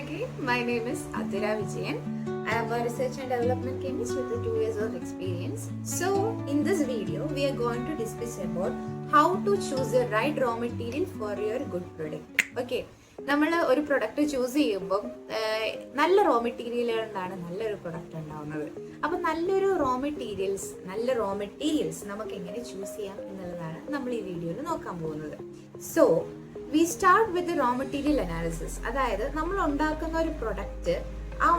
again. My name is Adira Vijayan. I am a research and development chemist with 2 years of experience. So, in this video, we are going to discuss about how to choose the right raw material for your good product. Okay. നമ്മൾ ഒരു product choose ചെയ്യുമ്പോൾ നല്ല raw മെറ്റീരിയലുകളിൽ നിന്നാണ് നല്ലൊരു product ഉണ്ടാവുന്നത്. അപ്പം നല്ലൊരു raw materials നമുക്ക് എങ്ങനെ ചൂസ് ചെയ്യാം എന്നുള്ളതാണ് നമ്മൾ ഈ വീഡിയോയിൽ നോക്കാൻ പോകുന്നത്. So we start with raw material analysis. അതായത് നമ്മൾ ഉണ്ടാക്കുന്ന ഒരു പ്രൊഡക്റ്റ്, ആ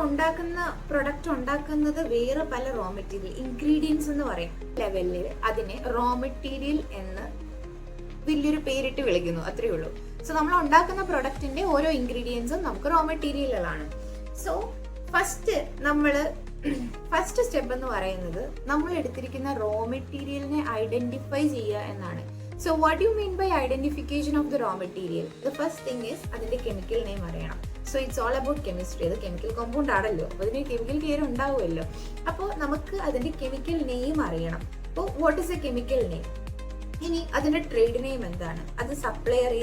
പ്രൊഡക്റ്റ് ഉണ്ടാക്കുന്നത് വേറെ പല റോ മെറ്റീരിയൽ ഇൻഗ്രീഡിയൻസ് എന്ന് പറയും ലെവലിൽ അതിനെ റോ മെറ്റീരിയൽ എന്ന് വലിയൊരു പേരിട്ട് വിളിക്കുന്നു, അത്രയേ ഉള്ളൂ. സോ നമ്മൾ ഉണ്ടാക്കുന്ന പ്രൊഡക്റ്റിന്റെ ഓരോ ഇൻഗ്രീഡിയൻസും നമുക്ക് റോ മെറ്റീരിയലുകളാണ്. സോ ഫസ്റ്റ് സ്റ്റെപ്പ് എന്ന് പറയുന്നത് നമ്മൾ എടുത്തിരിക്കുന്ന റോ മെറ്റീരിയലിനെ ഐഡന്റിഫൈ ചെയ്യുക എന്നാണ്. So what you mean by identification of the raw material? The first thing is അതിന്റെ കെമിക്കൽ നെയിം അറിയണം. So it's all about chemistry. അത് കെമിക്കൽ കോമ്പൗണ്ട് ആണല്ലോ, അപ്പോൾ അതിന് കെമിക്കൽ കെയർ ഉണ്ടാവുമല്ലോ. അപ്പോൾ നമുക്ക് അതിന്റെ കെമിക്കൽ നെയിം അറിയണം. അപ്പോൾ what is A chemical name? ഇനി അതിന്റെ ട്രേഡ് നെയിം എന്താണ്? അത്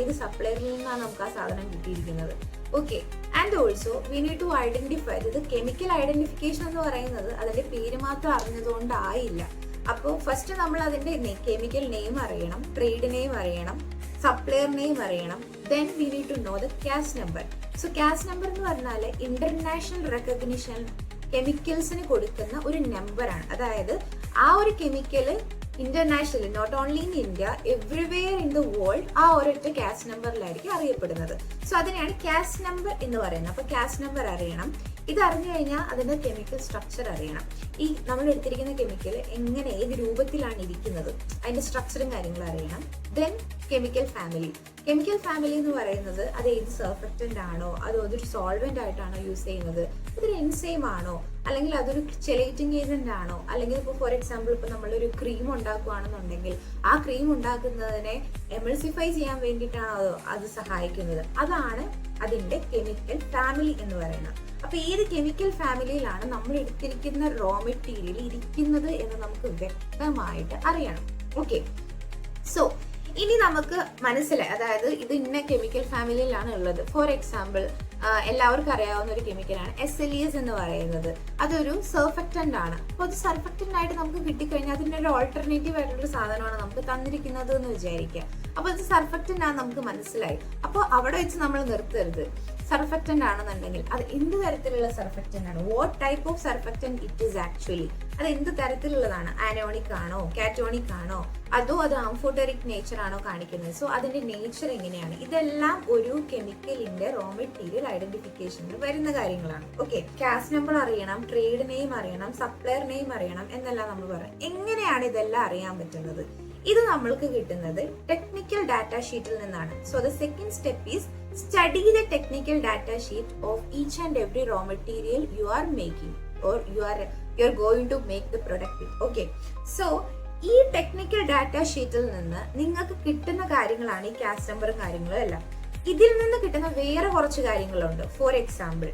ഏത് സപ്ലയറിൽ നിന്നാണ് നമുക്ക് ആ സാധനം കിട്ടിയിരിക്കുന്നത്? Okay. And also we need to identify. ഇത് കെമിക്കൽ ഐഡന്റിഫിക്കേഷൻ എന്ന് പറയുന്നത് അതിന്റെ പേര് മാത്രം അറിഞ്ഞതുകൊണ്ടായില്ല. അപ്പോൾ ഫസ്റ്റ് നമ്മൾ അതിന്റെ കെമിക്കൽ നെയിം അറിയണം, ട്രേഡ് നെയിം അറിയണം, സപ്ലയർ നെയിം അറിയണം. Then we need to know the CAS number. So CAS number എന്ന് പറഞ്ഞാൽ ഇന്റർനാഷണൽ റെക്കഗ്നിഷൻ കെമിക്കൽസിന് കൊടുക്കുന്ന ഒരു നമ്പറാണ്. അതായത് ആ ഒരു chemical internationally, not only in India, everywhere in the world ആ ഒരൊറ്റ ക്യാഷ് നമ്പറിലായിരിക്കും അറിയപ്പെടുന്നത്. സോ അതിനെയാണ് ക്യാഷ് നമ്പർ എന്ന് പറയുന്നത്. അപ്പൊ ക്യാഷ് നമ്പർ അറിയണം. ഇത് അറിഞ്ഞു കഴിഞ്ഞാൽ അതിന്റെ കെമിക്കൽ സ്ട്രക്ചർ അറിയണം. ഈ നമ്മൾ എടുത്തിരിക്കുന്ന കെമിക്കൽ എങ്ങനെ, ഏത് രൂപത്തിലാണ് ഇരിക്കുന്നത്, അതിന്റെ സ്ട്രക്ചറും കാര്യങ്ങളും അറിയണം. ദെൻ കെമിക്കൽ ഫാമിലി എന്ന് പറയുന്നത് അത് ഏത് സർഫക്റ്റന്റ് ആണോ, അതോ അതൊരു സോൾവെന്റ് ആയിട്ടാണോ യൂസ് ചെയ്യുന്നത്, അതൊരു എൻസൈം ആണോ, അല്ലെങ്കിൽ അതൊരു ചെലേറ്റിംഗ് ഏജന്റ് ആണോ, അല്ലെങ്കിൽ ഇപ്പോൾ ഫോർ എക്സാമ്പിൾ ഇപ്പോൾ നമ്മളൊരു ക്രീം ഉണ്ടാക്കുകയാണെന്നുണ്ടെങ്കിൽ ആ ക്രീം ഉണ്ടാക്കുന്നതിനെ എമൾസിഫൈ ചെയ്യാൻ വേണ്ടിയിട്ടാണോ അത് സഹായിക്കുന്നത്? അതാണ് അതിന്റെ കെമിക്കൽ ഫാമിലി എന്ന് പറയുന്നത്. അപ്പൊ ഏത് കെമിക്കൽ ഫാമിലിയിലാണ് നമ്മൾ എടുത്തിരിക്കുന്ന റോ മെറ്റീരിയൽ ഇരിക്കുന്നത് എന്ന് നമുക്ക് വ്യക്തമായിട്ട് അറിയണം. ഓക്കെ. സോ ഇനി നമുക്ക് മനസ്സിലായി, അതായത് ഇത് ഇന്ന കെമിക്കൽ ഫാമിലിയിലാണ് ഉള്ളത്. ഫോർ എക്സാമ്പിൾ എല്ലാവർക്കും അറിയാവുന്ന ഒരു കെമിക്കലാണ് SLES എന്ന് പറയുന്നത്. അതൊരു സർഫക്റ്റന്റ് ആണ്. അപ്പോൾ അത് സർഫക്റ്റന്റ് ആയിട്ട് നമുക്ക് കിട്ടിക്കഴിഞ്ഞാൽ അതിൻ്റെ ഒരു ഓൾട്ടർനേറ്റീവ് ആയിട്ടുള്ള സാധനമാണ് നമുക്ക് തന്നിരിക്കുന്നത് എന്ന് വിചാരിക്കുക. അപ്പോൾ അത് സർഫക്റ്റന്റ് ആണ് നമുക്ക് മനസ്സിലായി. അപ്പോൾ അവിടെ വെച്ച് നമ്മൾ നിർത്തരുത്. സർഫക്റ്റന്റ് ആണെന്നുണ്ടെങ്കിൽ അത് എന്ത് തരത്തിലുള്ള സർഫക്റ്റന്റ് ആണ്, what type of surfactant it is actually, അത് എന്ത് തരത്തിലുള്ളതാണ്, ആനോണിക് ആണോ, കാറ്റോണിക് ആണോ, അതോ അത് ആംഫോട്ടറിക് നേച്ചർ ആണോ കാണിക്കുന്നത്? സോ അതിന്റെ നേച്ചർ എങ്ങനെയാണ്? ഇതെല്ലാം ഒരു കെമിക്കലിന്റെ റോ മെറ്റീരിയൽ ഐഡന്റിഫിക്കേഷനിൽ വരുന്ന കാര്യങ്ങളാണ്. ഓക്കെ. ക്യാഷ് നമ്പർ അറിയണം, ട്രേഡ് നെയിം അറിയണം, സപ്ലയർ നെയിം അറിയണം എന്നെല്ലാം നമ്മൾ പറയാം. എങ്ങനെയാണ് ഇതെല്ലാം അറിയാൻ പറ്റുന്നത്? ഇത് നമ്മൾക്ക് കിട്ടുന്നത് ടെക്നിക്കൽ ഡാറ്റ ഷീറ്റിൽ നിന്നാണ്. So the second step is study the technical data sheet of each and every raw material you are making or you are going to make the product with. Okay. So ഈ technical data ഷീറ്റിൽ നിന്ന് നിങ്ങൾക്ക് കിട്ടുന്ന കാര്യങ്ങളാണ് ഈ cash നമ്പറും കാര്യങ്ങളും എല്ലാം. ഇതിൽ നിന്ന് കിട്ടുന്ന വേറെ കുറച്ച് കാര്യങ്ങളുണ്ട്. ഫോർ എക്സാമ്പിൾ,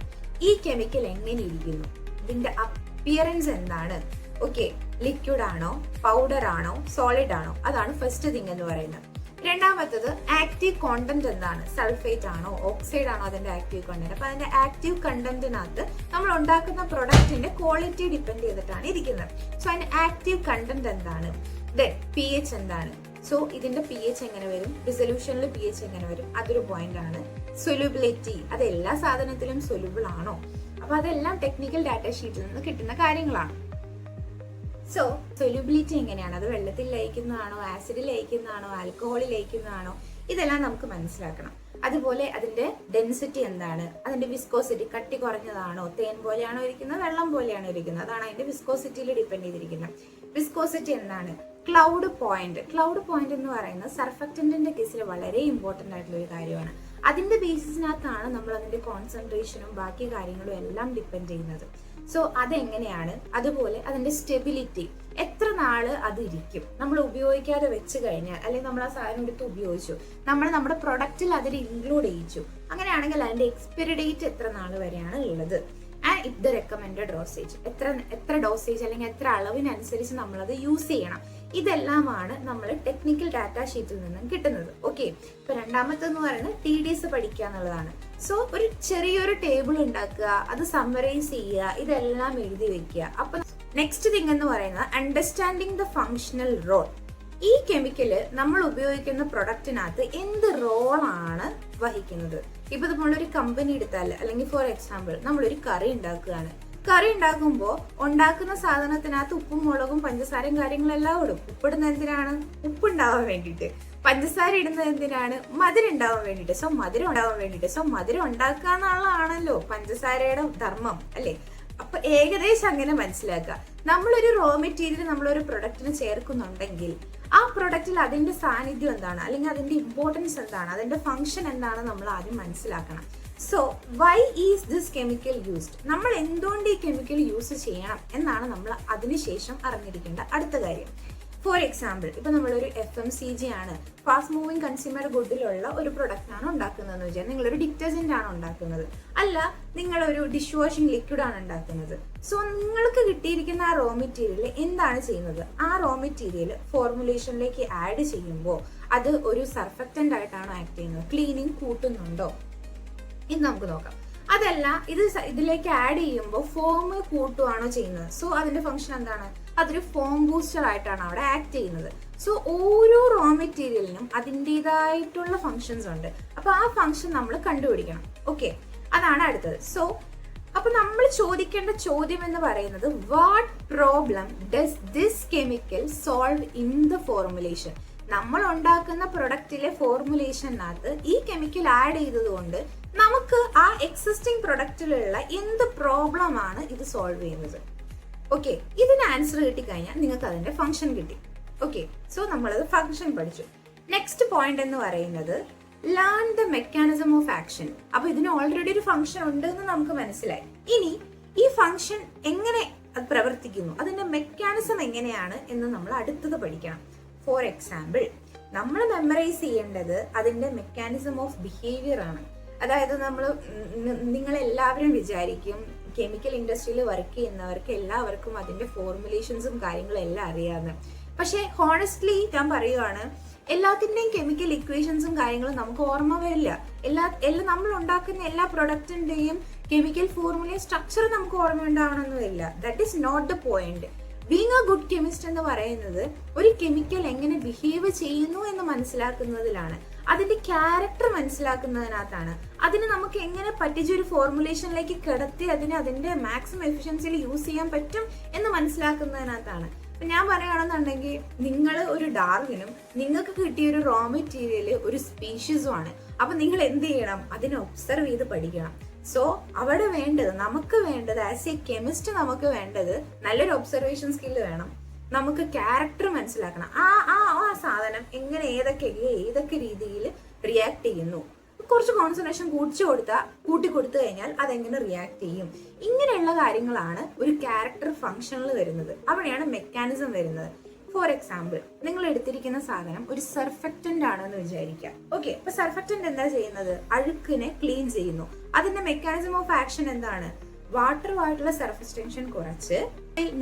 ഈ കെമിക്കൽ എങ്ങനെ ഇരിക്കുന്നു, ഇതിന്റെ അപ്പിയറൻസ് എന്താണ്, ഓക്കെ, ലിക്വിഡ് ആണോ, പൗഡർ ആണോ, സോളിഡ് ആണോ, അതാണ് ഫസ്റ്റ് തിങ് എന്ന് പറയുന്നത്. രണ്ടാമത്തത് ആക്റ്റീവ് കോണ്ടന്റ് എന്താണ്, സൾഫേറ്റ് ആണോ, ഓക്സൈഡ് ആണോ അതിന്റെ ആക്റ്റീവ് കണ്ടന്റ്. അപ്പൊ അതിന്റെ ആക്റ്റീവ് കണ്ടന്റിനകത്ത് നമ്മൾ ഉണ്ടാക്കുന്ന പ്രൊഡക്റ്റിന്റെ ക്വാളിറ്റി ഡിപ്പെൻഡ് ചെയ്തിട്ടാണ് ഇരിക്കുന്നത്. സോ അതിന്റെ ആക്റ്റീവ് കണ്ടന്റ് എന്താണ്, ദെൻ pH എന്താണ്, സോ ഇതിന്റെ pH എങ്ങനെ വരും, ഡിസൊല്യൂഷനിൽ pH എങ്ങനെ വരും, അതൊരു പോയിന്റ് ആണ്. സൊല്യൂബിലിറ്റി, അത് എല്ലാ സാധനത്തിലും സൊല്യൂബിൾ ആണോ, അപ്പൊ അതെല്ലാം ടെക്നിക്കൽ ഡാറ്റ ഷീറ്റിൽ നിന്ന് കിട്ടുന്ന കാര്യങ്ങളാണ്. സോ സൊല്യൂബിലിറ്റി എങ്ങനെയാണ്, അത് വെള്ളത്തിൽ ലയിക്കുന്നതാണോ, ആസിഡിൽ ലയിക്കുന്നതാണോ, ആൽക്കഹോളിൽ ലയിക്കുന്നതാണോ, ഇതെല്ലാം നമുക്ക് മനസ്സിലാക്കണം. അതുപോലെ അതിന്റെ ഡെൻസിറ്റി എന്താണ്, അതിന്റെ വിസ്കോസിറ്റി, കട്ടി കുറഞ്ഞതാണോ, തേൻ പോലെയാണോ ഇരിക്കുന്നത്, വെള്ളം പോലെയാണോ ഇരിക്കുന്നത്, അതാണ് അതിന്റെ വിസ്കോസിറ്റിയിൽ ഡിപ്പെൻഡ് ചെയ്തിരിക്കുന്നത്. വിസ്കോസിറ്റി എന്താണ്, ക്ലൗഡ് പോയിന്റ് എന്ന് പറയുന്നത് സർഫക്റ്റന്റിന്റെ കേസിൽ വളരെ ഇമ്പോർട്ടന്റ് ആയിട്ടുള്ള ഒരു കാര്യമാണ്. അതിന്റെ ബേസിസിനകത്താണ് നമ്മൾ അതിന്റെ കോൺസെൻട്രേഷനും ബാക്കി കാര്യങ്ങളും എല്ലാം ഡിപ്പെൻഡ് ചെയ്യുന്നത്. സോ അതെങ്ങനെയാണ്, അതുപോലെ അതിന്റെ സ്റ്റെബിലിറ്റി, എത്ര നാള് അത് ഇരിക്കും, നമ്മൾ ഉപയോഗിക്കാതെ വെച്ച് കഴിഞ്ഞാൽ, അല്ലെങ്കിൽ നമ്മൾ ആ സാധനം എടുത്ത് ഉപയോഗിച്ചു, നമ്മൾ നമ്മുടെ പ്രൊഡക്റ്റിൽ അതിൽ ഇൻക്ലൂഡ് ചെയ്യിച്ചു, അങ്ങനെയാണെങ്കിൽ അതിന്റെ എക്സ്പയറി ഡേറ്റ് എത്ര നാൾ വരെയാണ് ഉള്ളത്, and if the recommended dosage, എത്ര ഡോസേജ് അല്ലെങ്കിൽ എത്ര അളവിനനുസരിച്ച് നമ്മളത് യൂസ് ചെയ്യണം. ഇതെല്ലാമാണ് നമ്മൾ ടെക്നിക്കൽ ഡാറ്റ ഷീറ്റിൽ നിന്നും കിട്ടുന്നത്. ഓക്കെ. ഇപ്പൊ രണ്ടാമത്തെന്ന് പറയുന്നത് TDS പഠിക്കുക എന്നുള്ളതാണ്. സോ ഒരു ചെറിയൊരു ടേബിൾ ഉണ്ടാക്കുക, അത് സമ്മറൈസ് ചെയ്യുക, ഇതെല്ലാം എഴുതി വെക്കുക. അപ്പൊ നെക്സ്റ്റ് തിങ് എന്ന് പറയുന്നത് അണ്ടർസ്റ്റാൻഡിങ് ദ ഫങ്ഷണൽ റോൾ. ഈ കെമിക്കല് നമ്മൾ ഉപയോഗിക്കുന്ന പ്രൊഡക്റ്റിനകത്ത് എന്ത് റോളാണ് വഹിക്കുന്നത്. ഇപ്പൊ നമ്മളൊരു കമ്പനി എടുത്താൽ, അല്ലെങ്കിൽ ഫോർ എക്സാമ്പിൾ നമ്മളൊരു കറി ഉണ്ടാക്കുകയാണ്. കറി ഉണ്ടാക്കുമ്പോൾ ഉണ്ടാക്കുന്ന സാധനത്തിനകത്ത് ഉപ്പും മുളകും പഞ്ചസാരയും കാര്യങ്ങളെല്ലാം ഇടും. ഉപ്പിടുന്ന എന്തിനാണ്? ഉപ്പുണ്ടാവാൻ വേണ്ടിയിട്ട്. പഞ്ചസാര ഇടുന്നത് എന്തിനാണ്? മധുരം ഉണ്ടാവാൻ വേണ്ടിയിട്ട്. സോ മധുരം ഉണ്ടാവാൻ വേണ്ടിയിട്ട്. സോ മധുരം ഉണ്ടാക്കുക എന്നുള്ളതാണല്ലോ പഞ്ചസാരയുടെ ധർമ്മം, അല്ലേ? അപ്പൊ ഏകദേശം അങ്ങനെ മനസ്സിലാക്കുക. നമ്മളൊരു റോ മെറ്റീരിയൽ നമ്മളൊരു പ്രൊഡക്റ്റിന് ചേർക്കുന്നുണ്ടെങ്കിൽ ആ പ്രൊഡക്റ്റിൽ അതിന്റെ സാന്നിധ്യം എന്താണ്, അല്ലെങ്കിൽ അതിന്റെ ഇമ്പോർട്ടൻസ് എന്താണ്, അതിന്റെ ഫംഗ്ഷൻ എന്താണ് നമ്മൾ ആദ്യം മനസ്സിലാക്കണം. So why is this chemical used? നമ്മൾ എന്തുകൊണ്ട് ഈ കെമിക്കൽ യൂസ് ചെയ്യണം എന്നാണ് നമ്മൾ അതിനുശേഷം അറിഞ്ഞിരിക്കേണ്ട അടുത്ത കാര്യം. ഫോർ എക്സാമ്പിൾ, ഇപ്പൊ നമ്മളൊരു FMCG ആണ്, ഫാസ്റ്റ് മൂവിങ് കൺസ്യൂമർ ഗുഡിലുള്ള ഒരു പ്രൊഡക്റ്റ് ആണ് ഉണ്ടാക്കുന്നതെന്ന് വെച്ചാൽ നിങ്ങളൊരു ഡിറ്റർജന്റ് ആണ് ഉണ്ടാക്കുന്നത്, അല്ല നിങ്ങളൊരു ഡിഷ് വാഷിംഗ് ലിക്വിഡ് ആണ് ഉണ്ടാക്കുന്നത്. സോ നിങ്ങൾക്ക് കിട്ടിയിരിക്കുന്ന ആ റോ മെറ്റീരിയൽ എന്താണ് ചെയ്യുന്നത്? ആ റോ മെറ്റീരിയൽ ഫോർമുലേഷനിലേക്ക് ആഡ് ചെയ്യുമ്പോൾ അത് ഒരു സർഫക്റ്റന്റ് ആയിട്ടാണോ ആക്ട് ചെയ്യുന്നത്? ക്ലീനിങ് കൂട്ടുന്നുണ്ടോ എന്ന് നമുക്ക് നോക്കാം. അതല്ല, ഇതിലേക്ക് ആഡ് ചെയ്യുമ്പോൾ ഫോം കൂട്ടുവാണോ ചെയ്യുന്നത്? സോ അതിന്റെ ഫംഗ്ഷൻ എന്താണ്? അതൊരു ഫോം ബൂസ്റ്റർ ആയിട്ടാണ് അവിടെ ആക്ട് ചെയ്യുന്നത്. സോ ഓരോ റോ മെറ്റീരിയലിനും അതിൻ്റെതായിട്ടുള്ള ഫങ്ഷൻസ് ഉണ്ട്. അപ്പൊ ആ ഫങ്ഷൻ നമ്മൾ കണ്ടുപിടിക്കണം. ഓക്കെ, അതാണ് അടുത്തത്. സോ അപ്പൊ നമ്മൾ ചോദിക്കേണ്ട ചോദ്യം എന്ന് പറയുന്നത്, what problem does this chemical solve in the formulation? നമ്മൾ ഉണ്ടാക്കുന്ന പ്രൊഡക്റ്റിലെ ഫോർമുലേഷനകത്ത് ഈ കെമിക്കൽ ആഡ് ചെയ്തതുകൊണ്ട് നമുക്ക് ആ എക്സിസ്റ്റിംഗ് പ്രൊഡക്റ്റിലുള്ള എന്ത് പ്രോബ്ലം ആണ് ഇത് സോൾവ് ചെയ്യുന്നത്? ഓക്കെ, ഇതിന് ആൻസർ കിട്ടിക്കഴിഞ്ഞാൽ നിങ്ങൾക്ക് അതിന്റെ ഫംഗ്ഷൻ കിട്ടി. ഓക്കെ, സോ നമ്മളത് ഫംഗ്ഷൻ പഠിച്ചു. നെക്സ്റ്റ് പോയിന്റ് എന്ന് പറയുന്നത് learn the mechanism of action. അപ്പൊ ഇതിന് ഓൾറെഡി ഒരു ഫംഗ്ഷൻ ഉണ്ട് എന്ന് നമുക്ക് മനസ്സിലായി. ഇനി ഈ ഫംഗ്ഷൻ എങ്ങനെ അത് പ്രവർത്തിക്കുന്നു, അതിന്റെ മെക്കാനിസം എങ്ങനെയാണ് എന്ന് നമ്മൾ അടുത്തത് പഠിക്കണം. ഫോർ എക്സാമ്പിൾ, നമ്മൾ മെമ്മറൈസ് ചെയ്യേണ്ടത് അതിന്റെ മെക്കാനിസം ഓഫ് ബിഹേവിയർ ആണ്. അതായത് നിങ്ങളെല്ലാവരും വിചാരിക്കും കെമിക്കൽ ഇൻഡസ്ട്രിയിൽ വർക്ക് ചെയ്യുന്നവർക്ക് എല്ലാവർക്കും അതിന്റെ ഫോർമുലേഷൻസും കാര്യങ്ങളും എല്ലാം അറിയാമെന്ന്. പക്ഷെ ഹോണസ്റ്റ്ലി ഞാൻ പറയുവാണ്, എല്ലാത്തിന്റെയും കെമിക്കൽ ഇക്വേഷൻസും കാര്യങ്ങളും നമുക്ക് ഓർമ്മ വരില്ല. എല്ലാം നമ്മൾ ഉണ്ടാക്കുന്ന എല്ലാ പ്രൊഡക്റ്റിന്റെയും കെമിക്കൽ ഫോർമുല സ്ട്രക്ചർ നമുക്ക് ഓർമ്മ ഉണ്ടാവണമെന്നില്ല. That is not the point. Being a good chemist എന്ന് പറയുന്നത് ഒരു കെമിക്കൽ എങ്ങനെ ബിഹേവ് ചെയ്യുന്നു എന്ന് മനസ്സിലാക്കുന്നതിലാണ്, അതിന്റെ ക്യാരക്ടർ മനസ്സിലാക്കുന്നതിനകത്താണ്. അതിന് നമുക്ക് എങ്ങനെ പറ്റിച്ചൊരു ഫോർമുലേഷനിലേക്ക് കിടത്തി അതിന്റെ മാക്സിമം എഫിഷ്യൻസിയിൽ യൂസ് ചെയ്യാൻ പറ്റും എന്ന് മനസ്സിലാക്കുന്നതിനകത്താണ്. അപ്പൊ ഞാൻ പറയുകയാണെന്നുണ്ടെങ്കിൽ, നിങ്ങൾ ഒരു ഡാർവിനും നിങ്ങൾക്ക് കിട്ടിയ ഒരു റോ മെറ്റീരിയൽ ഒരു സ്പീഷീസും ആണ്. അപ്പൊ നിങ്ങൾ എന്ത് ചെയ്യണം? അതിനെ ഒബ്സർവ് ചെയ്ത് പഠിക്കണം. സോ അവിടെ നമുക്ക് വേണ്ടത് ആസ് എ കെമിസ്റ്റ് നമുക്ക് വേണ്ടത് നല്ലൊരു ഒബ്സർവേഷൻ സ്കില്ല് വേണം. നമുക്ക് ക്യാരക്ടർ മനസ്സിലാക്കണം. ആ സാധനം എങ്ങനെ ഏതൊക്കെ രീതിയിൽ റിയാക്ട് ചെയ്യുന്നു. കുറച്ച് കോൺസെൻട്രേഷൻ കൂട്ടി കൊടുത്തു കഴിഞ്ഞാൽ അതെങ്ങനെ റിയാക്ട് ചെയ്യും. ഇങ്ങനെയുള്ള കാര്യങ്ങളാണ് ഒരു ക്യാരക്ടർ ഫംഗ്ഷനിൽ വരുന്നത്. അവിടെയാണ് മെക്കാനിസം വരുന്നത്. ഫോർ എക്സാമ്പിൾ, നിങ്ങൾ എടുത്തിരിക്കുന്ന സാധനം ഒരു സർഫക്റ്റന്റ് ആണെന്ന് വിചാരിക്കുക. ഓക്കെ, അപ്പൊ സർഫക്റ്റന്റ് എന്താ ചെയ്യുന്നത്? അഴുക്കിനെ ക്ലീൻ ചെയ്യുന്നു. അതിന്റെ മെക്കാനിസം ഓഫ് ആക്ഷൻ എന്താണ്? വാട്ടറുമായിട്ടുള്ള സർഫസ് ടെൻഷൻ കുറച്ച്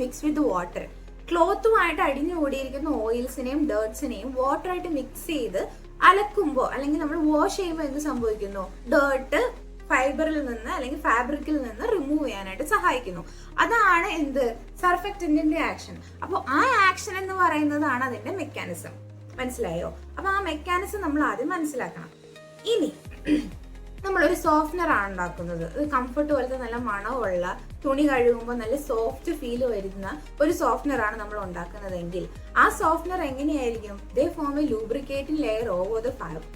മിക്സ് വിത്ത് വാട്ടർ, ക്ലോത്തുമായിട്ട് അടിഞ്ഞു കൂടിയിരിക്കുന്ന ഓയിൽസിനെയും ഡേർട്സിനെയും വാട്ടറായിട്ട് മിക്സ് ചെയ്ത് അലക്കുമ്പോൾ അല്ലെങ്കിൽ നമ്മൾ വാഷ് ചെയ്യുമ്പോൾ എന്ത് സംഭവിക്കുന്നു? ഡേർട്ട് ഫൈബറിൽ നിന്ന് അല്ലെങ്കിൽ ഫാബ്രിക്കിൽ നിന്ന് റിമൂവ് ചെയ്യാനായിട്ട് സഹായിക്കുന്നു. അതാണ് എന്ത്? സർഫക്റ്റന്റിന്റെ ആക്ഷൻ. അപ്പോൾ ആ ആക്ഷൻ എന്ന് പറയുന്നതാണ് അതിന്റെ മെക്കാനിസം. മനസ്സിലായോ? അപ്പൊ ആ മെക്കാനിസം നമ്മൾ ആദ്യം മനസ്സിലാക്കണം. ഇനി നമ്മളൊരു സോഫ്റ്റ്നർ ആണ് ഉണ്ടാക്കുന്നത്. ഒരു കംഫർട്ട് പോലത്തെ നല്ല മണമുള്ള, തുണി കഴുകുമ്പോൾ നല്ല സോഫ്റ്റ് ഫീൽ വരുന്ന ഒരു സോഫ്റ്റ്നർ ആണ് നമ്മൾ ഉണ്ടാക്കുന്നതെങ്കിൽ ആ സോഫ്റ്റ്നർ എങ്ങനെയായിരിക്കും? ദേ form A lubricating layer over the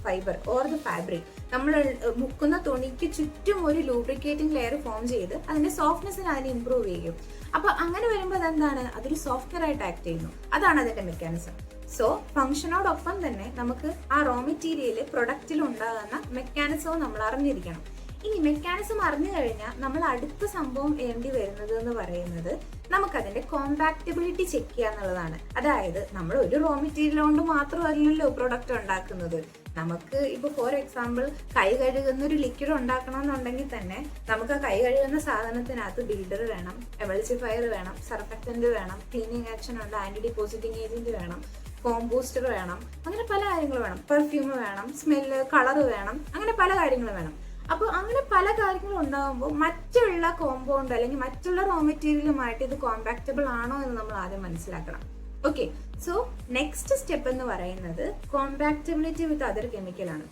fibre or the fabric. നമ്മൾ മുക്കുന്ന തുണിക്ക് ചുറ്റും ഒരു ലൂബ്രിക്കേറ്റിംഗ് ലെയർ ഫോം ചെയ്ത് അതിന്റെ സോഫ്റ്റ്നെസ്സിനെ അതിനെ ഇംപ്രൂവ് ചെയ്യും. അപ്പൊ അങ്ങനെ വരുമ്പോൾ അതെന്താണ്? അതൊരു സോഫ്റ്റ്വെയർ ആയിട്ട് ആക്ട് ചെയ്യുന്നു. അതാണ് അതിന്റെ മെക്കാനിസം. സോ ഫംഗ്ഷനോടൊപ്പം തന്നെ നമുക്ക് ആ റോ മെറ്റീരിയൽ പ്രൊഡക്റ്റിൽ ഉണ്ടാകുന്ന മെക്കാനിസവും നമ്മൾ അറിഞ്ഞിരിക്കണം. ഇനി മെക്കാനിസം അറിഞ്ഞു കഴിഞ്ഞാൽ നമ്മൾ അടുത്ത സംഭവം വേണ്ടി വരുന്നത് എന്ന് പറയുന്നത് നമുക്കതിന്റെ കോമ്പാക്റ്റബിലിറ്റി ചെക്ക് ചെയ്യുക എന്നുള്ളതാണ്. അതായത് നമ്മൾ ഒരു റോ മെറ്റീരിയൽ കൊണ്ട് മാത്രമല്ലല്ലോ പ്രൊഡക്റ്റ് ഉണ്ടാക്കുന്നത്. നമുക്ക് ഇപ്പൊ ഫോർ എക്സാമ്പിൾ കൈ കഴുകുന്ന ഒരു ലിക്വിഡ് ഉണ്ടാക്കണമെന്നുണ്ടെങ്കിൽ തന്നെ നമുക്ക് ആ കൈ കഴുകുന്ന സാധനത്തിനകത്ത് ബിൽഡർ വേണം, എമൾസിഫയർ വേണം, സർഫക്റ്റന്റ് വേണം, ക്ലീനിങ് ആക്ഷൻ ഉണ്ട്, ആന്റി ഡിപ്പോസിറ്റിംഗ് ഏജന്റ് വേണം, ഫോം ബൂസ്റ്റർ വേണം, അങ്ങനെ പല കാര്യങ്ങൾ വേണം, പെർഫ്യൂം വേണം, സ്മെല്ല്, കളർ വേണം, അങ്ങനെ പല കാര്യങ്ങൾ വേണം. അപ്പോൾ അങ്ങനെ പല കാര്യങ്ങളും ഉണ്ടാകുമ്പോൾ മറ്റുള്ള കോമ്പൗണ്ട് അല്ലെങ്കിൽ മറ്റുള്ള റോ മെറ്റീരിയലുമായിട്ട് ഇത് കോമ്പാക്റ്റബിൾ ആണോ എന്ന് നമ്മൾ ആദ്യം മനസ്സിലാക്കണം. ഓക്കെ, സോ നെക്സ്റ്റ് സ്റ്റെപ്പ് എന്ന് പറയുന്നത് കോമ്പാക്റ്റബിലിറ്റി വിത്ത് അതർ കെമിക്കൽ ആണ്.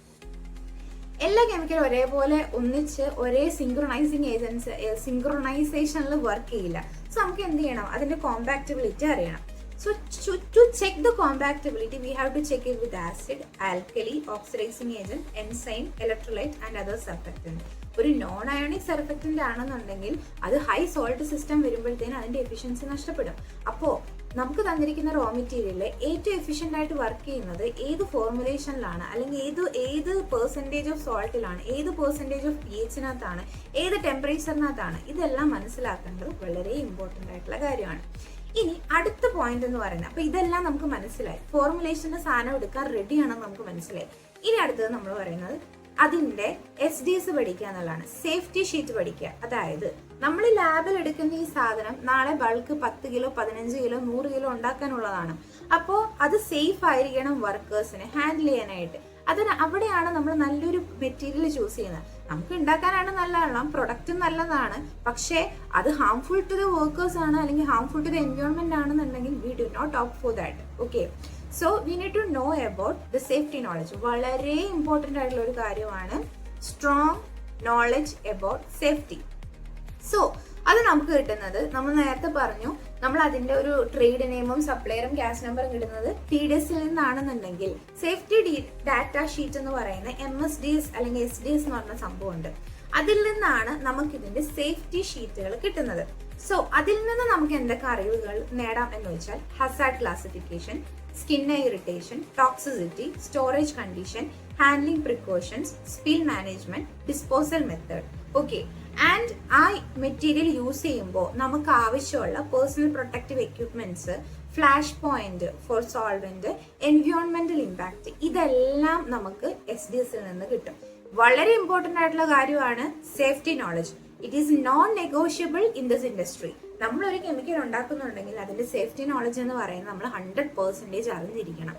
എല്ലാ കെമിക്കലും ഒരേപോലെ ഒന്നിച്ച് ഒരേ സിങ്ക്രണൈസേഷനിൽ വർക്ക് ചെയ്യില്ല. സോ നമുക്ക് എന്ത് ചെയ്യണം, അതിന്റെ കോമ്പാക്റ്റബിലിറ്റി അറിയണം. So to check the compactability, we have to check it with acid, alkali, oxidizing agent, enzyme, electrolyte and other surfactant. ഒരു നോൺ അയോണിക് സർഫക്റ്റന്റ് ആണെന്നുണ്ടെങ്കിൽ അത് ഹൈ സോൾട്ട് സിസ്റ്റം വരുമ്പോഴത്തേനും അതിന്റെ എഫിഷ്യൻസി നഷ്ടപ്പെടും. അപ്പോൾ നമുക്ക് തന്നിരിക്കുന്ന റോ മെറ്റീരിയലിൽ ഏറ്റവും എഫിഷ്യന്റ് ആയിട്ട് വർക്ക് ചെയ്യുന്നത് ഏത് ഫോർമുലേഷനിലാണ്, അല്ലെങ്കിൽ ഏത് പെർസെൻറ്റേജ് ഓഫ് സോൾട്ടിലാണ്, ഏത് പെർസെൻറ്റേജ് ഓഫ് pHനകത്താണ്, ഏത് ടെമ്പറേച്ചറിനകത്താണ്, ഇതെല്ലാം മനസ്സിലാക്കേണ്ടത് വളരെ ഇമ്പോർട്ടൻ്റ് ആയിട്ടുള്ള കാര്യമാണ്. ഇനി അടുത്ത പോയിന്റ് എന്ന് പറയുന്നത്, അപ്പൊ ഇതെല്ലാം നമുക്ക് മനസ്സിലായി, ഫോർമുലേഷന്റെ സാധനം എടുക്കാൻ റെഡിയാണെന്ന് നമുക്ക് മനസ്സിലായി. ഇനി അടുത്തത് നമ്മൾ പറയുന്നത് അതിന്റെ SDS പഠിക്കുക എന്നുള്ളതാണ്, സേഫ്റ്റി ഷീറ്റ് പഠിക്കുക. അതായത് നമ്മൾ ലാബിൽ എടുക്കുന്ന ഈ സാധനം നാളെ ബൾക്ക് 10 കിലോ 15 കിലോ 100 കിലോ ഉണ്ടാക്കാനുള്ളതാണ്. അപ്പോൾ അത് സേഫ് ആയിരിക്കണം വർക്കേഴ്സിന് ഹാൻഡിൽ ചെയ്യാനായിട്ട്. അവിടെയാണ് നമ്മൾ നല്ലൊരു മെറ്റീരിയൽ ചൂസ് ചെയ്യുന്നത്. നമുക്ക് ഉണ്ടാക്കാനാണ് നല്ലതാണ്, പ്രൊഡക്റ്റും നല്ലതാണ്, പക്ഷേ അത് ഹാംഫുൾ ടു ദ വർക്കേഴ്സ് ആണ് അല്ലെങ്കിൽ ഹാംഫുൾ ടു ദ എൻവയോൺമെന്റ് ആണെന്നുണ്ടെങ്കിൽ we do not opt for that. Okay, so we need to know about the safety knowledge. വളരെ ഇമ്പോർട്ടൻ്റ് ആയിട്ടുള്ള ഒരു കാര്യമാണ് strong knowledge about safety. So അത് നമുക്ക് കിട്ടുന്നത്, നമ്മൾ നേരത്തെ പറഞ്ഞു, നമ്മൾ അതിന്റെ ഒരു ട്രേഡ് നെയിമും സപ്ലയറും ക്യാഷ് നമ്പറും കിട്ടുന്നത് TDSൽ നിന്നാണെന്നുണ്ടെങ്കിൽ സേഫ്റ്റി ഡാറ്റ ഷീറ്റ് എന്ന് പറയുന്ന MSDS അല്ലെങ്കിൽ SDS എന്ന് പറഞ്ഞ സംഭവമുണ്ട്. അതിൽ നിന്നാണ് നമുക്ക് ഇതിന്റെ സേഫ്റ്റി ഷീറ്റുകൾ കിട്ടുന്നത്. സോ അതിൽ നിന്ന് നമുക്ക് എന്തൊക്കെ അറിവുകൾ നേടാം എന്ന് വെച്ചാൽ hazard classification, skin irritation, toxicity, storage condition, handling precautions, spill management, disposal method. Okay, and ആ മെറ്റീരിയൽ യൂസ് ചെയ്യുമ്പോൾ നമുക്ക് ആവശ്യമുള്ള personal protective equipments, flash point for solvent, എൻവയോൺമെന്റൽ ഇമ്പാക്ട്, ഇതെല്ലാം നമുക്ക് SDS നിന്ന് കിട്ടും. വളരെ ഇമ്പോർട്ടൻ്റ് ആയിട്ടുള്ള കാര്യമാണ് safety knowledge. It is non negotiable in this industry. നമ്മളൊരു കെമിക്കൽ ഉണ്ടാക്കുന്നുണ്ടെങ്കിൽ അതിന്റെ സേഫ്റ്റി നോളജ് എന്ന് പറയുന്നത് നമ്മൾ 100% അറിഞ്ഞിരിക്കണം.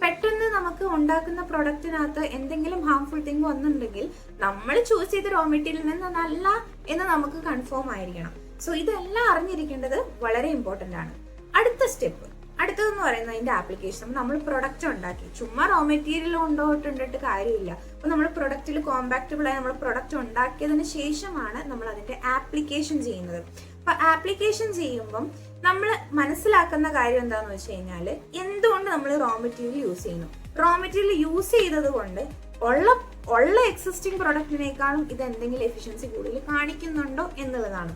പെട്ടെന്ന് നമുക്ക് ഉണ്ടാക്കുന്ന പ്രൊഡക്റ്റിനകത്ത് എന്തെങ്കിലും ഹാംഫുൾ തിങ് വന്നിട്ടുണ്ടെങ്കിൽ നമ്മൾ ചൂസ് ചെയ്ത റോ മെറ്റീരിയൽ നിന്നല്ല എന്ന് നമുക്ക് കൺഫേം ആയിരിക്കണം. സോ ഇതെല്ലാം അറിഞ്ഞിരിക്കേണ്ടത് വളരെ ഇമ്പോർട്ടൻ്റ് ആണ്. അടുത്ത സ്റ്റെപ്പ്, അടുത്തതെന്ന് പറയുന്നത് അതിന്റെ ആപ്ലിക്കേഷൻ. നമ്മൾ പ്രൊഡക്റ്റ് ഉണ്ടാക്കി, ചുമ്മാ റോ മെറ്റീരിയൽ കൊണ്ടുപോയിട്ടിട്ട് കാര്യമില്ല. അപ്പൊ നമ്മൾ പ്രൊഡക്റ്റിൽ കോമ്പാക്റ്റബിൾ ആയി നമ്മൾ പ്രൊഡക്റ്റ് ഉണ്ടാക്കിയതിന് ശേഷമാണ് നമ്മൾ അതിന്റെ ആപ്ലിക്കേഷൻ ചെയ്യുന്നത്. അപ്പൊ ആപ്ലിക്കേഷൻ ചെയ്യുമ്പം നമ്മൾ മനസ്സിലാക്കുന്ന കാര്യം എന്താണെന്ന് വെച്ച് കഴിഞ്ഞാൽ, എന്തുകൊണ്ട് നമ്മൾ റോ മെറ്റീരിയൽ യൂസ് ചെയ്യുന്നു. റോ മെറ്റീരിയൽ യൂസ് ചെയ്തത് കൊണ്ട് ഉള്ള എക്സിസ്റ്റിംഗ് പ്രൊഡക്റ്റിനേക്കാളും ഇത് എന്തെങ്കിലും എഫിഷ്യൻസി കൂടുതൽ കാണിക്കുന്നുണ്ടോ എന്നുള്ളതാണ്.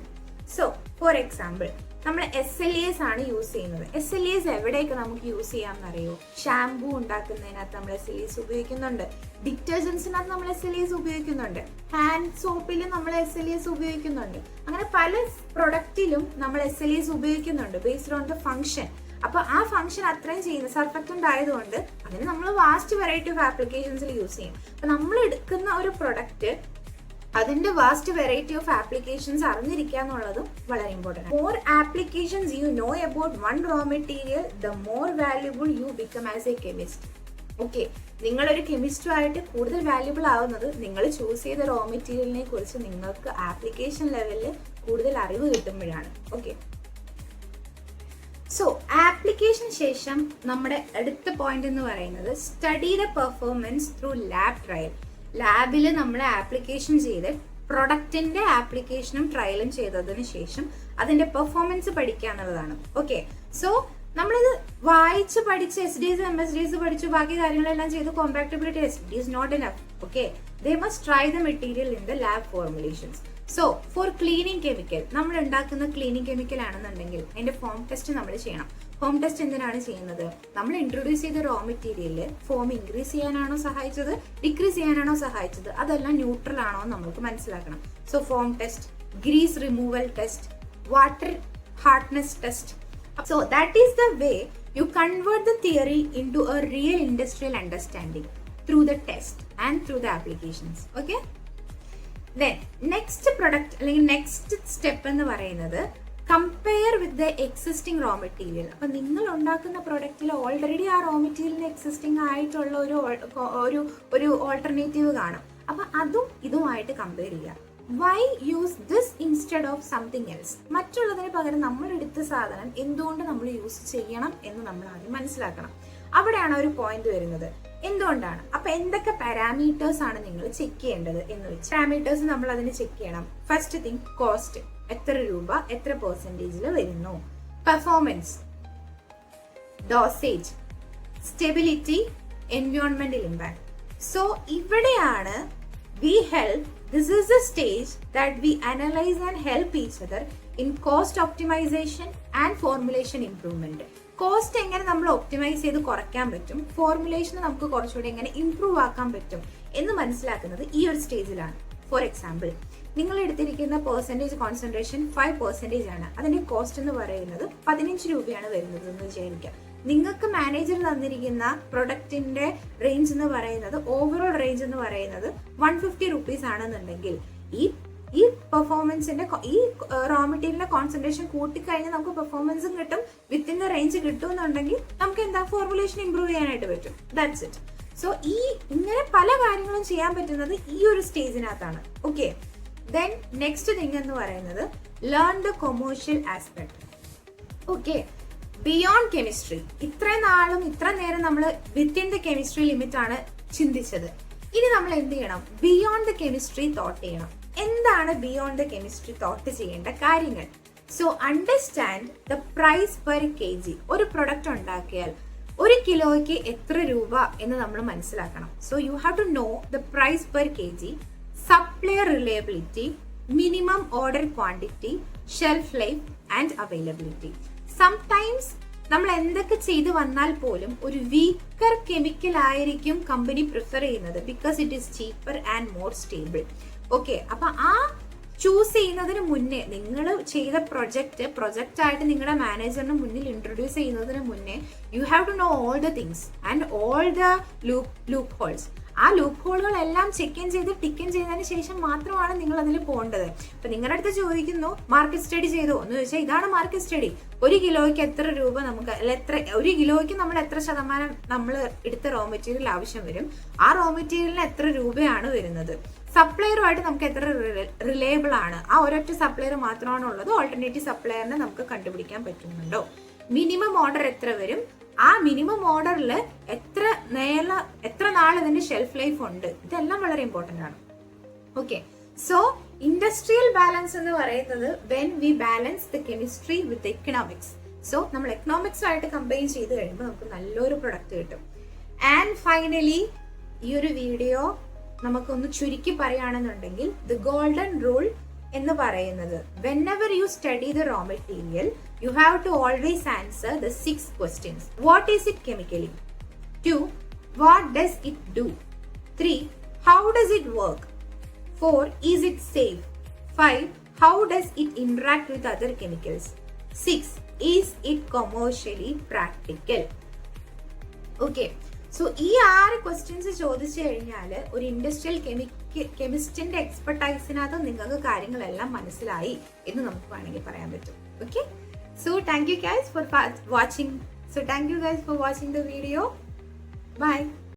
സോ ഫോർ എക്സാമ്പിൾ, നമ്മൾ SLAs ആണ് യൂസ് ചെയ്യുന്നത്. SLAs എവിടെയൊക്കെ നമുക്ക് യൂസ് ചെയ്യാമെന്നറിയോ? ഷാംപൂ ഉണ്ടാക്കുന്നതിനകത്ത് നമ്മൾ SLAs ഉപയോഗിക്കുന്നുണ്ട്, ഡിറ്റർജൻസിനകത്ത് നമ്മൾ SLAs ഉപയോഗിക്കുന്നുണ്ട്, ഹാൻഡ് സോപ്പിൽ നമ്മൾ SLAs ഉപയോഗിക്കുന്നുണ്ട്. അങ്ങനെ പല പ്രൊഡക്റ്റിലും നമ്മൾ SLAs ഉപയോഗിക്കുന്നുണ്ട് ബേസ്ഡ് ഓൺ ദ ഫംഗ്ഷൻ. അപ്പൊ ആ ഫംഗ്ഷൻ അത്രയും ചെയ്യുന്ന സർഫക്റ്റന്റ് ആയതുകൊണ്ട് അതിന് നമ്മൾ വാസ്റ്റ് വെറൈറ്റി ഓഫ് ആപ്ലിക്കേഷൻസിൽ യൂസ് ചെയ്യും. അപ്പൊ നമ്മൾ എടുക്കുന്ന ഒരു പ്രൊഡക്റ്റ് അതിന്റെ വാസ്റ്റ് വെറൈറ്റി ഓഫ് ആപ്ലിക്കേഷൻസ് അറിഞ്ഞിരിക്കുക എന്നുള്ളതും വളരെ important. More applications you know about one raw material, the more valuable you become as a chemist. Okay, നിങ്ങളൊരു കെമിസ്റ്റുമായിട്ട് കൂടുതൽ വാല്യുബിൾ ആവുന്നത് നിങ്ങൾ ചൂസ് ചെയ്ത റോ മെറ്റീരിയലിനെ കുറിച്ച് നിങ്ങൾക്ക് ആപ്ലിക്കേഷൻ ലെവലിൽ കൂടുതൽ അറിവ് കിട്ടുമ്പോഴാണ്. ഓക്കെ, സോ ആപ്ലിക്കേഷൻ ശേഷം നമ്മുടെ അടുത്ത പോയിന്റ് എന്ന് പറയുന്നത് study the performance through lab trial. ലാബിൽ നമ്മൾ ആപ്ലിക്കേഷൻ ചെയ്ത് പ്രൊഡക്റ്റിന്റെ ആപ്ലിക്കേഷനും ട്രയലും ചെയ്തതിന് ശേഷം അതിന്റെ പെർഫോമൻസ് പഠിക്കുക എന്നുള്ളതാണ്. ഓക്കെ, സോ നമ്മളിത് വായിച്ച് പഠിച്ച് SDS MSDs പഠിച്ചു ബാക്കി കാര്യങ്ങളെല്ലാം ചെയ്ത് compatibility it is not enough. Okay, they must try the material in the lab formulations. So for cleaning chemical, നമ്മൾ ഉണ്ടാക്കുന്ന ക്ലീനിങ് കെമിക്കൽ ആണെന്നുണ്ടെങ്കിൽ അതിന്റെ ഫോം ടെസ്റ്റ് നമ്മൾ ചെയ്യണം. ഫോം ടെസ്റ്റ് എന്തിനാണ് ചെയ്യുന്നത്? നമ്മൾ ഇൻട്രൊഡ്യൂസ് ചെയ്ത റോ മെറ്റീരിയലിൽ ഫോം ഇൻക്രീസ് ചെയ്യാനാണോ സഹായിച്ചത്, ഡിക്രീസ് ചെയ്യാനാണോ സഹായിച്ചത്, അതെല്ലാം ന്യൂട്രൽ ആണോ എന്ന് നമുക്ക് മനസ്സിലാക്കണം. So foam test, grease removal test, water hardness test. So that is the way you convert the theory into a real industrial understanding through the test and through the applications. Okay? Then next product അല്ലെങ്കിൽ next step എന്ന് പറയുന്നത് compare with the existing raw material. അപ്പൊ നിങ്ങൾ ഉണ്ടാക്കുന്ന പ്രൊഡക്റ്റിൽ already ആ raw മെറ്റീരിയലിന് existing ആയിട്ടുള്ള ഒരു ഓൾട്ടർനേറ്റീവ് കാണും. അപ്പൊ അതും ഇതുമായിട്ട് കമ്പയർ ചെയ്യുക. Why use this instead of something else? മറ്റുള്ളതിന് പകരം നമ്മൾ എടുത്ത സാധനം എന്തുകൊണ്ട് നമ്മൾ യൂസ് ചെയ്യണം എന്ന് നമ്മൾ ആദ്യം മനസ്സിലാക്കണം. അവിടെയാണ് ഒരു പോയിന്റ് വരുന്നത്. എന്തുകൊണ്ടാണ്? അപ്പൊ എന്തൊക്കെ പാരാമീറ്റേഴ്സ് ആണ് നിങ്ങൾ ചെക്ക് ചെയ്യേണ്ടത് എന്ന് വെച്ച് പാരാമീറ്റേഴ്സ് നമ്മൾ അതിന് ചെക്ക് ചെയ്യണം. ഫസ്റ്റ് തിങ്, കോസ്റ്റ്, എത്ര രൂപ എത്ര പെർസെന്റേജിൽ വരുന്നു. പെർഫോമൻസ്, ഡോസേജ്, സ്റ്റെബിലിറ്റി, എൻവയോൺമെന്റൽ ഇമ്പാക്ട്. സോ ഇവിടെയാണ് we help. This is the stage that we analyze and help each other in cost optimization and formulation improvement. Cost എങ്ങനെ നമ്മൾ ഒപ്റ്റിമൈസ് ചെയ്ത് കുറയ്ക്കാൻ പറ്റും, ഫോർമുലേഷൻ നമുക്ക് കുറച്ചുകൂടി എങ്ങനെ ഇംപ്രൂവ് ആക്കാൻ പറ്റും എന്ന് മനസ്സിലാക്കുന്നത് ഈ ഒരു സ്റ്റേജിലാണ്. ഫോർ എക്സാമ്പിൾ, നിങ്ങൾ എടുത്തിരിക്കുന്ന പെർസെൻറ്റേജ് കോൺസെൻട്രേഷൻ 5% ആണ്. അതിന്റെ കോസ്റ്റ് എന്ന് പറയുന്നത് 15 രൂപയാണ് വരുന്നത് എന്ന് വിചാരിക്കാം. നിങ്ങൾക്ക് മാനേജർ തന്നിരിക്കുന്ന പ്രൊഡക്റ്റിന്റെ റേഞ്ച് എന്ന് പറയുന്നത്, ഓവറോൾ റേഞ്ച് എന്ന് പറയുന്നത് 150 റുപ്പീസ് ആണെന്നുണ്ടെങ്കിൽ ഈ പെർഫോമൻസിന്റെ ഈ റോ മെറ്റീരിയലിന്റെ കോൺസെൻട്രേഷൻ കൂട്ടിക്കഴിഞ്ഞാൽ നമുക്ക് പെർഫോമൻസും കിട്ടും, വിത്തിൻ ദ റേഞ്ച് കിട്ടും എന്നുണ്ടെങ്കിൽ നമുക്ക് എന്താ ഫോർമുലേഷൻ ഇംപ്രൂവ് ചെയ്യാനായിട്ട് പറ്റും. That's it. സോ ഇങ്ങനെ പല കാര്യങ്ങളും ചെയ്യാൻ പറ്റുന്നത് ഈ ഒരു സ്റ്റേജിനകത്താണ്. ഓക്കെ, ദെൻ നെക്സ്റ്റ് തിങ് എന്ന് പറയുന്നത് learn the commercial aspect. Okay, beyond chemistry. ഇത്ര നേരം നമ്മൾ വിത്തിൻ ദ കെമിസ്ട്രി ലിമിറ്റ് ആണ് ചിന്തിച്ചത്. ഇനി നമ്മൾ എന്ത് ചെയ്യണം? ബിയോണ്ട് ദ കെമിസ്ട്രി തോട്ട് ചെയ്യണം. എന്താണ് ബിയോണ്ട് ദ കെമിസ്ട്രി തോട്ട് ചെയ്യേണ്ട കാര്യങ്ങൾ? So understand the price per kg. ഒരു പ്രൊഡക്റ്റ് ഉണ്ടാക്കിയാൽ 1 കിലോയ്ക്ക് എത്ര രൂപ എന്ന് നമ്മൾ മനസ്സിലാക്കണം. So you have to know the price per kg, supplier reliability, minimum order quantity, shelf life and availability. Sometimes നമ്മൾ എന്തൊക്കെ ചെയ്തു വന്നാൽ പോലും ഒരു വീക്കർ കെമിക്കൽ ആയിരിക്കും കമ്പനി പ്രിഫർ ചെയ്യുന്നത്, because it is cheaper and more stable. Okay, അപ്പൊ ആ ചൂസ് ചെയ്യുന്നതിന് മുന്നേ, നിങ്ങൾ ചെയ്ത പ്രൊജക്റ്റ് ആയിട്ട് നിങ്ങളുടെ മാനേജറിന് മുന്നിൽ ഇൻട്രൊഡ്യൂസ് ചെയ്യുന്നതിന് മുന്നേ you have to know all the things and all the loopholes. ആ ലൂപ്പ് ഹോളുകളെല്ലാം ചെക്ക് ഇൻ ചെയ്ത് ടിക്ക് ഇൻ ചെയ്തതിന് ശേഷം മാത്രമാണ് നിങ്ങൾ അതിൽ പോകേണ്ടത്. ഇപ്പൊ നിങ്ങളുടെ അടുത്ത് ചോദിക്കുന്നു മാർക്കറ്റ് സ്റ്റഡി ചെയ്തോ എന്ന് ചോദിച്ചാൽ ഇതാണ് മാർക്കറ്റ് സ്റ്റഡി. 1 കിലോയ്ക്ക് എത്ര രൂപ നമുക്ക്, അല്ല 1 കിലോയ്ക്ക് നമ്മൾ എത്ര ശതമാനം നമ്മൾ എടുത്ത റോ മെറ്റീരിയൽ ആവശ്യം വരും, ആ റോ മെറ്റീരിയലിന് എത്ര രൂപയാണ് വരുന്നത്, സപ്ലയറുമായിട്ട് നമുക്ക് എത്ര റിലയബിൾ ആണ്, ആ ഒരൊറ്റ സപ്ലയർ മാത്രമാണ് ഉള്ളത്, ഓൾട്ടർനേറ്റീവ് സപ്ലയറിനെ നമുക്ക് കണ്ടുപിടിക്കാൻ പറ്റുന്നുണ്ടോ, മിനിമം ഓർഡർ എത്ര വരും, ആ മിനിമം ഓർഡറിൽ എത്ര നാൾ ഇതിന്റെ ഷെൽഫ് ലൈഫ് ഉണ്ട്, ഇതെല്ലാം വളരെ ഇമ്പോർട്ടന്റ് ആണ്. ഓക്കെ, സോ ഇൻഡസ്ട്രിയൽ ബാലൻസ് എന്ന് പറയുന്നത് when we balance the chemistry with economics. So നമ്മൾ എക്കണോമിക്സുമായിട്ട് കമ്പൈൻ ചെയ്ത് കഴിയുമ്പോൾ നമുക്ക് നല്ലൊരു പ്രൊഡക്റ്റ് കിട്ടും. ആൻഡ് ഫൈനലി ഈ ഒരു വീഡിയോ നമുക്കൊന്ന് ചുരുക്കി പറയുകയാണെന്നുണ്ടെങ്കിൽ ദ ഗോൾഡൻ റൂൾ എന്ന് പറയുന്നത്, whenever you study the raw material, you have to always answer the 6 questions. What is it chemically? 2. What does it do? 3. How does it work? 4. Is it safe? 5. How does it interact with other chemicals? 6. Is it commercially practical? Okay. So ഈ 6 questions ചോദിച്ചു കഴിഞ്ഞാൽ ഒരു industrial കെമിസ്റ്റിന്റെ എക്സ്പെർട്ടൈസിനകത്ത് നിങ്ങൾക്ക് കാര്യങ്ങളെല്ലാം മനസ്സിലായി എന്ന് നമുക്ക് വേണമെങ്കിൽ പറയാൻ പറ്റും. Okay, so thank you guys for watching the video. By.